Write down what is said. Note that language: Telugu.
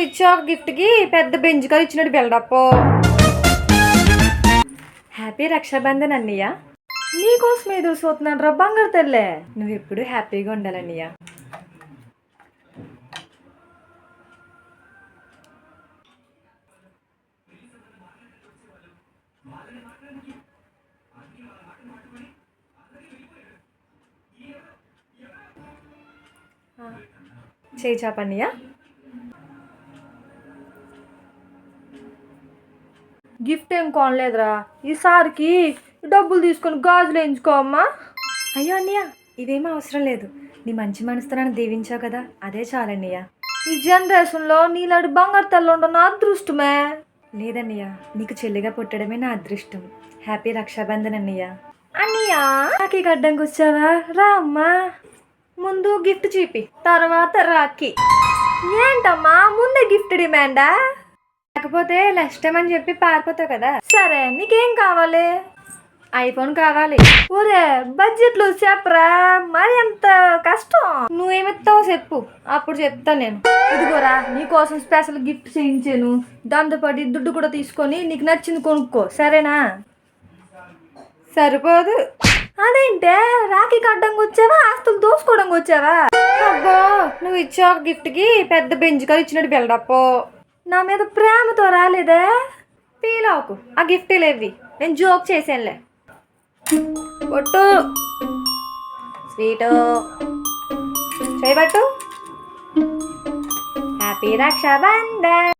ఇచ్చే ఒక గిఫ్ట్కి పెద్ద బెంచ్ కార్ ఇచ్చినట్టు బిల్డప్. హ్యాపీ రక్షాబంధన్ అన్నయ్య. నీకోసం ఎదురు చూస్తున్నాను రా బంగారు తల్లే. నువ్వు ఎప్పుడు హ్యాపీగా ఉండాలన్నయ్య. చేయి చాపన్నయ్య. గిఫ్ట్ ఏం కొనలేదురా, ఈసారికి డబ్బులు తీసుకొని గాజులు వేయించుకో అమ్మా. అయ్యో అన్నయ్య, ఇదేమీ అవసరం లేదు. నీ మంచి మనసుతో దీవించావు కదా, అదే చాలన్నయ్య. ఈ జనరేషన్లో నీలాంటి బంగారు తల్లి ఉండవు నా అదృష్టమే. లేదన్నయ్య, నీకు చెల్లిగా పుట్టడమే నా అదృష్టం. హ్యాపీ రక్షాబంధన్ అన్నయ్య. అన్నయ్య రాఖీ గడ్డంకి వచ్చావా? రా అమ్మా. ముందు గిఫ్ట్ చూపి, తర్వాత రాఖీ. ఏంటమ్మా ముందే గిఫ్ట్ డిమాండా? లేకపోతే నెక్స్ట్ టైం అని చెప్పి పారిపోతావు కదా. సరే నీకేం కావాలి? ఐఫోన్ కావాలి. ఒరే బడ్జెట్లో చెప్పరా, మరి ఎంత కష్టం. నువ్వేమిస్తావో చెప్పు, అప్పుడు చెప్తాను నేను. ఇదిగోరా నీకోసం స్పెషల్ గిఫ్ట్ చేయించాను, దాంతోపాటు దుడ్డు కూడా తీసుకొని నీకు నచ్చింది కొనుక్కో, సరేనా? సరిపోదు. అదేంటే రాఖీ కట్టడానికి వచ్చావా, ఆస్తులు దోసుకోవడానికి వచ్చావా? అబ్బో, నువ్వు ఇచ్చే ఒక గిఫ్ట్కి పెద్ద బెంచ్ కార్ ఇచ్చినట్టు బిల్డప్. నా మీద ప్రేమతో రాలేదే, ఫీల్ అవ్వకు. ఆ గిఫ్ట్లు ఇవి, నేను జోక్ చేసానులే. పొట్టు స్వీటు చేయబట్టు. హ్యాపీ రక్షాబంధన్.